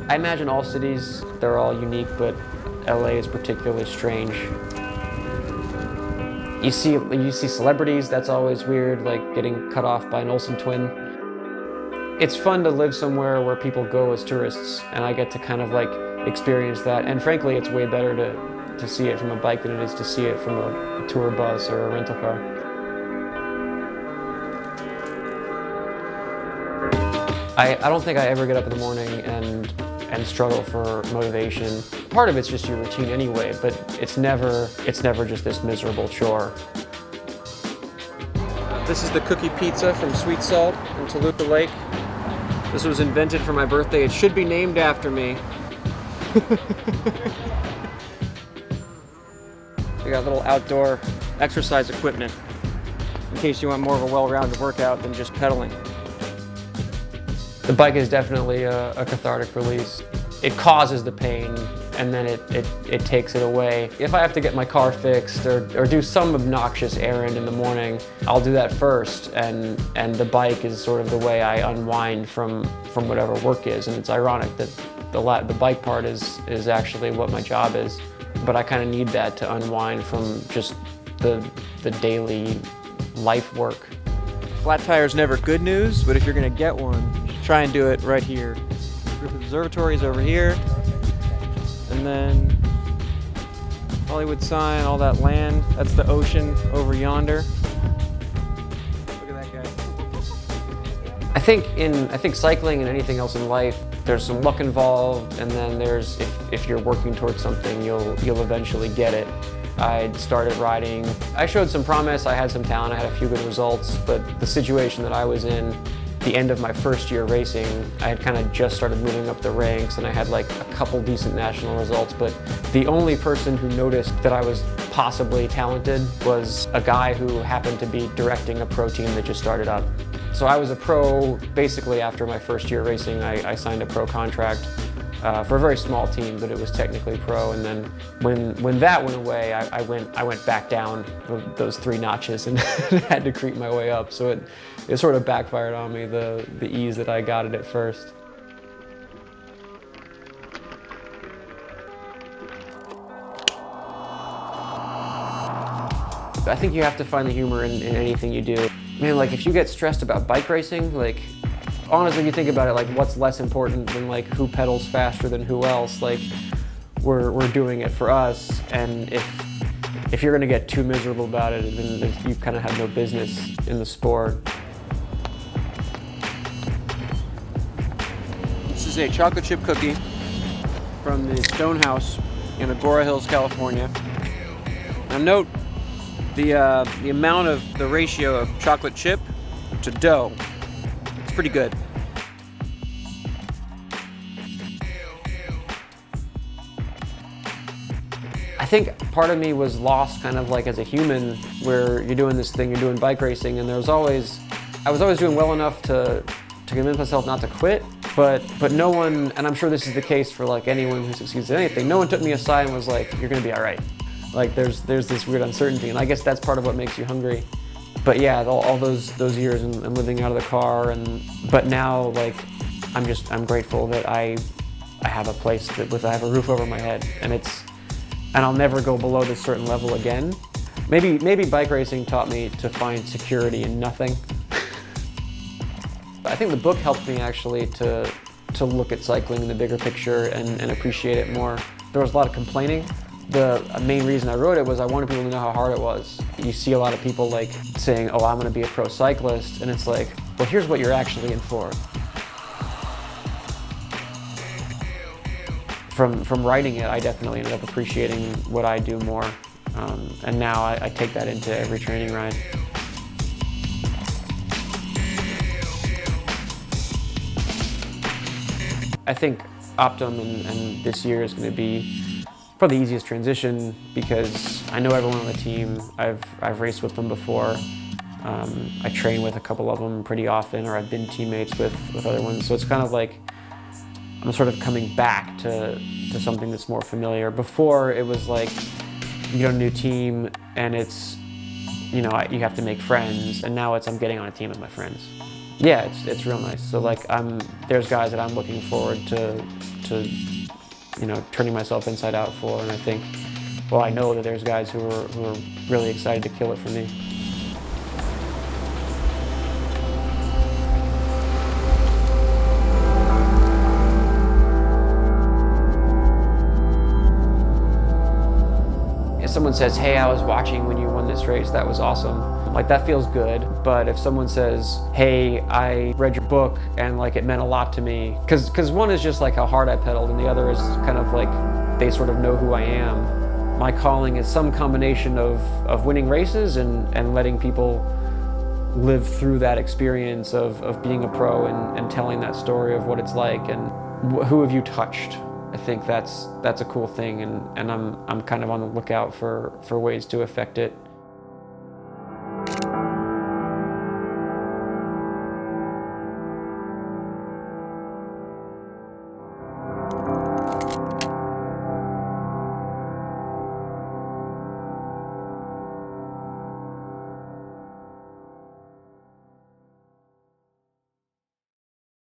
I imagine all cities, they're all unique, but LA is particularly strange. You see celebrities, that's always weird, like getting cut off by an Olsen twin. It's fun to live somewhere where people go as tourists, and I get to kind of like experience that. And frankly, it's way better to see it from a bike than it is to see it from a tour bus or a rental car. I don't think I ever get up in the morning and struggle for motivation. Part of it's just your routine anyway, but it's never just this miserable chore. This is the cookie pizza from Sweet Salt in Toluca Lake. This was invented for my birthday. It should be named after me. We got little outdoor exercise equipment in case you want more of a well-rounded workout than just pedaling. The bike is definitely a cathartic release. It causes the pain, and then it takes it away. If I have to get my car fixed or do some obnoxious errand in the morning, I'll do that first, and the bike is sort of the way I unwind from whatever work is. And it's ironic that the bike part is actually what my job is, but I kind of need that to unwind from just the daily life work. Flat tire's never good news, but if you're gonna get one, try and do it right here. Griffith Observatory is over here, and then Hollywood sign, all that land, that's the ocean over yonder. Look at that guy. I think cycling and anything else in life, there's some luck involved, and then there's if you're working towards something, you'll eventually get it. I'd started riding. I showed some promise, I had some talent, I had a few good results, but the situation that I was in, the end of my first year racing, I had kind of just started moving up the ranks, and I had like a couple decent national results, but the only person who noticed that I was possibly talented was a guy who happened to be directing a pro team that just started up. So I was a pro basically after my first year racing. I signed a pro contract for a very small team, but it was technically pro. And then when that went away, I went back down those 3 notches and had to creep my way up. So it sort of backfired on me, the ease that I got it at first. I think you have to find the humor in anything you do. Man, like if you get stressed about bike racing, like honestly, you think about it, like what's less important than like who pedals faster than who else? Like we're doing it for us, and if you're gonna get too miserable about it, then you kind of have no business in the sport. This is a chocolate chip cookie from the Stone House in Agora Hills, California. Now note the amount of the ratio of chocolate chip to dough. It's pretty good. I think part of me was lost kind of like as a human, where you're doing this thing, you're doing bike racing, and I was always doing well enough to convince myself not to quit, but no one, and I'm sure this is the case for like anyone who succeeds at anything, no one took me aside and was like, you're gonna be all right. Like there's this weird uncertainty, and I guess that's part of what makes you hungry. But yeah, all those years and living out of the car, but now like I'm grateful that I have a place I have a roof over my head, and I'll never go below this certain level again. Maybe bike racing taught me to find security in nothing. I think the book helped me actually to look at cycling in the bigger picture and appreciate it more. There was a lot of complaining. The main reason I wrote it was I wanted people to know how hard it was. You see a lot of people like saying, oh, I'm gonna be a pro cyclist, and it's like, well, here's what you're actually in for. From writing it, I definitely ended up appreciating what I do more, and now I take that into every training ride. I think Optum and this year is going to be probably the easiest transition because I know everyone on the team. I've raced with them before. I train with a couple of them pretty often, or I've been teammates with other ones. So it's kind of like I'm sort of coming back to something that's more familiar. Before it was like you get a new team and it's, you know, you have to make friends, and now it's I'm getting on a team with my friends. Yeah, it's real nice. So like there's guys that I'm looking forward to turning myself inside out for, and I think, well, I know that there's guys who are really excited to kill it for me. If someone says, hey, I was watching when you won this race, that was awesome, like that feels good. But if someone says, hey, I read your book and like it meant a lot to me, because one is just like how hard I pedaled, and the other is kind of like they sort of know who I am. My calling is some combination of winning races and letting people live through that experience of being a pro and telling that story of what it's like and who have you touched. I think that's a cool thing, and I'm kind of on the lookout for ways to affect it